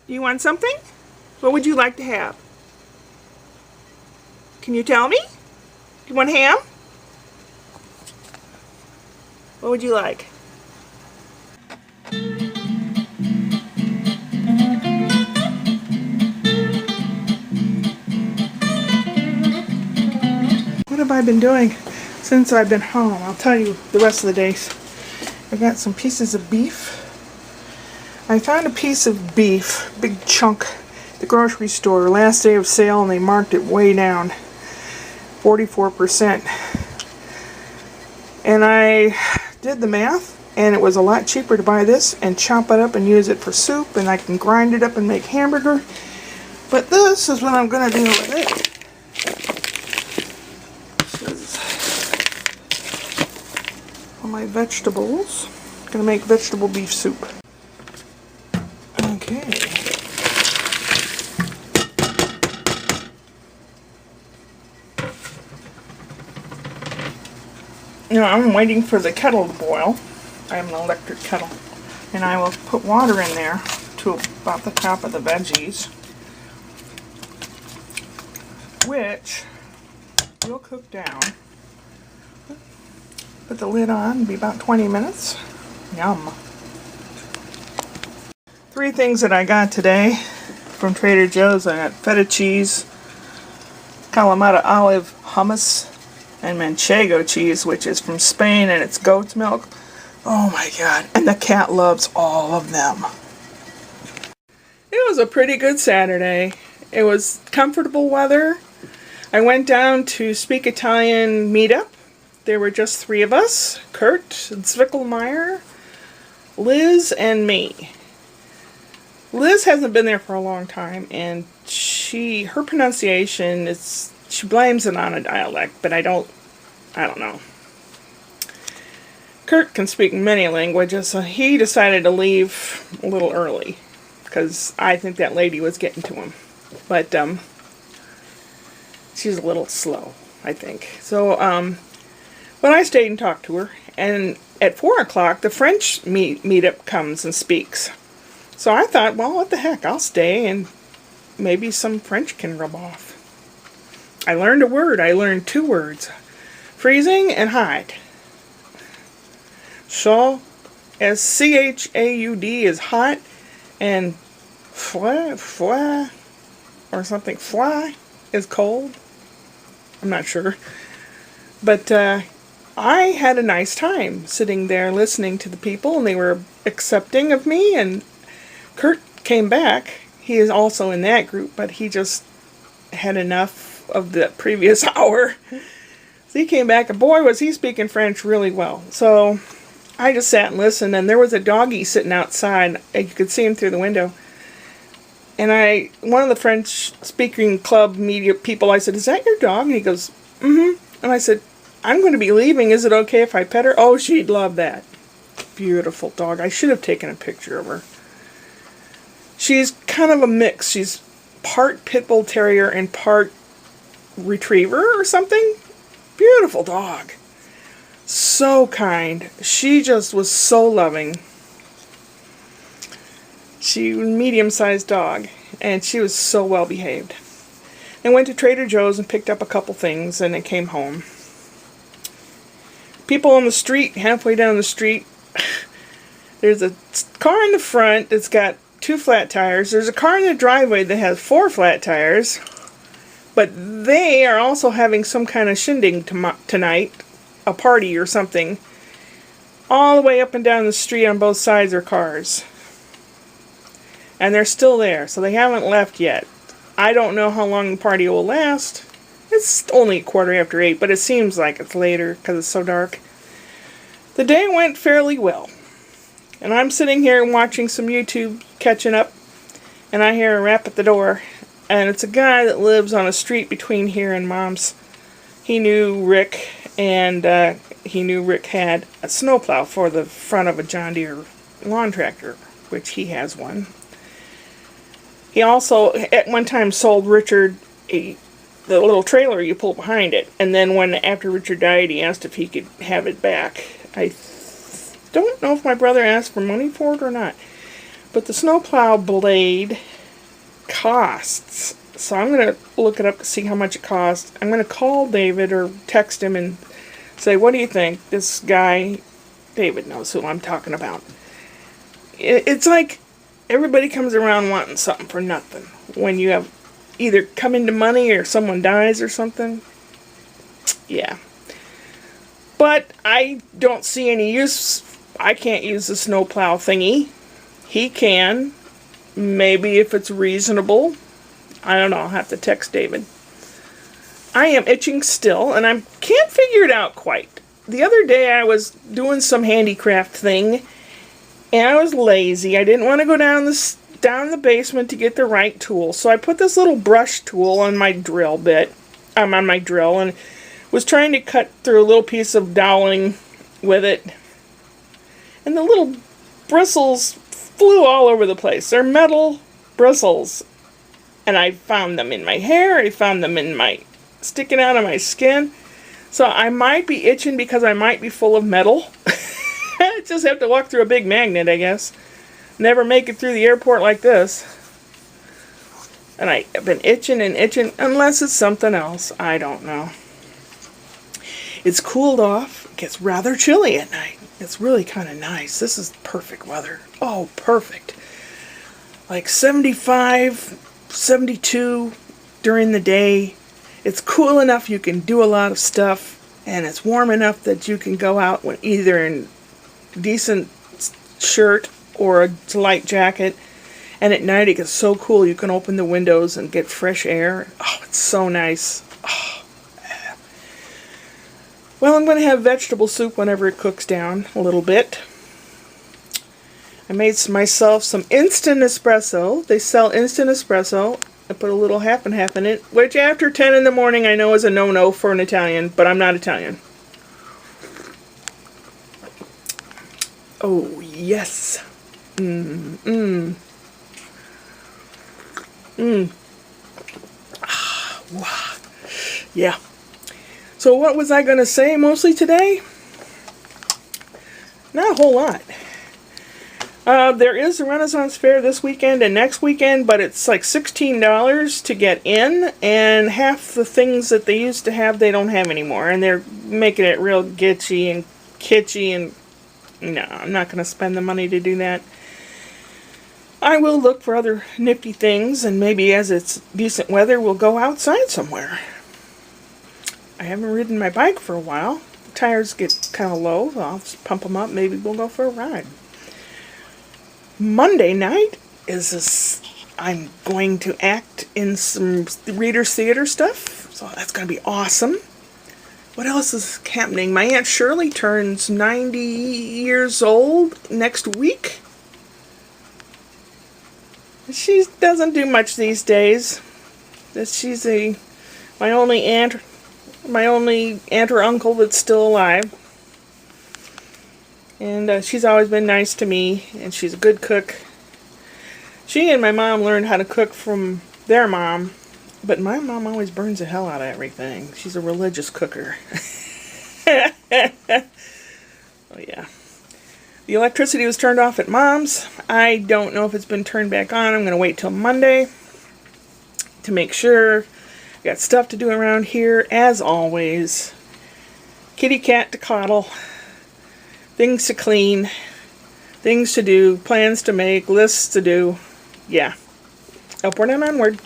You want something? What would you like to have? Can you tell me? You want ham? What would you like? What have I been doing since I've been home? I'll tell you the rest of the days. I got some pieces of beef. I found a piece of beef, big chunk, at the grocery store, last day of sale, and they marked it way down, 44%. And I did the math, and it was a lot cheaper to buy this and chop it up and use it for soup, and I can grind it up and make hamburger. But this is what I'm going to do with it. All my vegetables. I'm going to make vegetable beef soup. Okay. Now I'm waiting for the kettle to boil. I have an electric kettle. And I will put water in there to about the top of the veggies, which will cook down. Put the lid on, it'll be about 20 minutes. Yum. 3 things that I got today from Trader Joe's. I got feta cheese, Kalamata olive hummus, and manchego cheese, which is from Spain, and it's goat's milk. Oh my god, and the cat loves all of them. It was a pretty good Saturday. It was comfortable weather. I went down to Speak Italian meetup. There were just 3 of us, Kurt, Zwickelmeyer, Liz, and me. Liz hasn't been there for a long time, and her pronunciation is, she blames it on a dialect, but I don't know. Kurt can speak many languages, so he decided to leave a little early, because I think that lady was getting to him. But, she's a little slow, I think. So, but I stayed and talked to her, and at 4 o'clock, the French meetup comes and speaks. So I thought, well, what the heck, I'll stay, and maybe some French can rub off. I learned a word. I learned 2 words. Freezing and hot. So, as C-H-A-U-D is hot, and froid, or something, froid is cold. I'm not sure. But I had a nice time sitting there listening to the people, and they were accepting of me, and Kurt came back. He is also in that group, but he just had enough of the previous hour. So he came back, and boy, was he speaking French really well. So I just sat and listened, and there was a doggy sitting outside. You could see him through the window. And one of the French speaking club media people, I said, "Is that your dog?" And he goes, "Mm-hmm." And I said, "I'm going to be leaving. Is it okay if I pet her?" Oh, she'd love that. Beautiful dog. I should have taken a picture of her. She's kind of a mix. She's part pit bull terrier and part retriever or something. Beautiful dog. So kind. She just was so loving. She was a medium-sized dog, and she was so well behaved. I went to Trader Joe's and picked up a couple things, and I came home. People on the street, halfway down the street, there's a car in the front that's got 2 flat tires. There's a car in the driveway that has 4 flat tires, but they are also having some kind of shindig tonight, a party or something, all the way up and down the street on both sides are cars. And they're still there, so they haven't left yet. I don't know how long the party will last. It's only 8:15, but it seems like it's later because it's so dark. The day went fairly well. And I'm sitting here and watching some YouTube, catching up, and I hear a rap at the door. And it's a guy that lives on a street between here and Mom's. He knew Rick, and he knew Rick had a snowplow for the front of a John Deere lawn tractor, which he has one. He also, at one time, sold Richard the little trailer you pull behind it. And then after Richard died, he asked if he could have it back. I don't know if my brother asked for money for it or not. But the snowplow blade costs. So I'm going to look it up to see how much it costs. I'm going to call David or text him and say, what do you think? This guy, David knows who I'm talking about. It's like everybody comes around wanting something for nothing. When you have either come into money or someone dies or something. Yeah. But I don't see any use. I can't use the snowplow thingy. He can. Maybe if it's reasonable. I don't know. I'll have to text David. I am itching still, and I can't figure it out quite. The other day I was doing some handicraft thing, and I was lazy. I didn't want to go down the basement to get the right tool. So I put this little brush tool on my drill bit. On my drill, and was trying to cut through a little piece of doweling with it. And the little bristles flew all over the place. They're metal bristles. And I found them in my hair. I found them in sticking out of my skin. So I might be itching because I might be full of metal. I just have to walk through a big magnet, I guess. Never make it through the airport like this. And I have been itching and itching, unless it's something else. I don't know. It's cooled off. It gets rather chilly at night. It's really kind of nice. This is perfect weather. Oh, perfect. Like 75, 72 during the day. It's cool enough you can do a lot of stuff. And it's warm enough that you can go out with either in a decent shirt or a light jacket. And at night it gets so cool you can open the windows and get fresh air. Oh, it's so nice. Oh. Well, I'm going to have vegetable soup whenever it cooks down a little bit. I made myself some instant espresso. They sell instant espresso. I put a little half and half in it, which after 10 in the morning I know is a no-no for an Italian, but I'm not Italian. Oh, yes. Wow. Yeah. So what was I going to say mostly today? Not a whole lot. There is a Renaissance Fair this weekend and next weekend, but it's like $16 to get in, and half the things that they used to have, they don't have anymore, and they're making it real gitchy and kitschy, and no, I'm not going to spend the money to do that. I will look for other nifty things, and maybe as it's decent weather, we'll go outside somewhere. I haven't ridden my bike for a while. The tires get kind of low. I'll just pump them up. Maybe we'll go for a ride. Monday night I'm going to act in some Reader's Theater stuff. So that's going to be awesome. What else is happening? My Aunt Shirley turns 90 years old next week. She doesn't do much these days. She's my only aunt or uncle that's still alive. And she's always been nice to me, and she's a good cook. She and my mom learned how to cook from their mom, but my mom always burns the hell out of everything. She's a religious cooker. Oh yeah. The electricity was turned off at Mom's. I don't know if it's been turned back on. I'm going to wait till Monday to make sure. Got stuff to do around here, as always. Kitty cat to coddle. Things to clean. Things to do. Plans to make. Lists to do. Yeah. Upward and onward.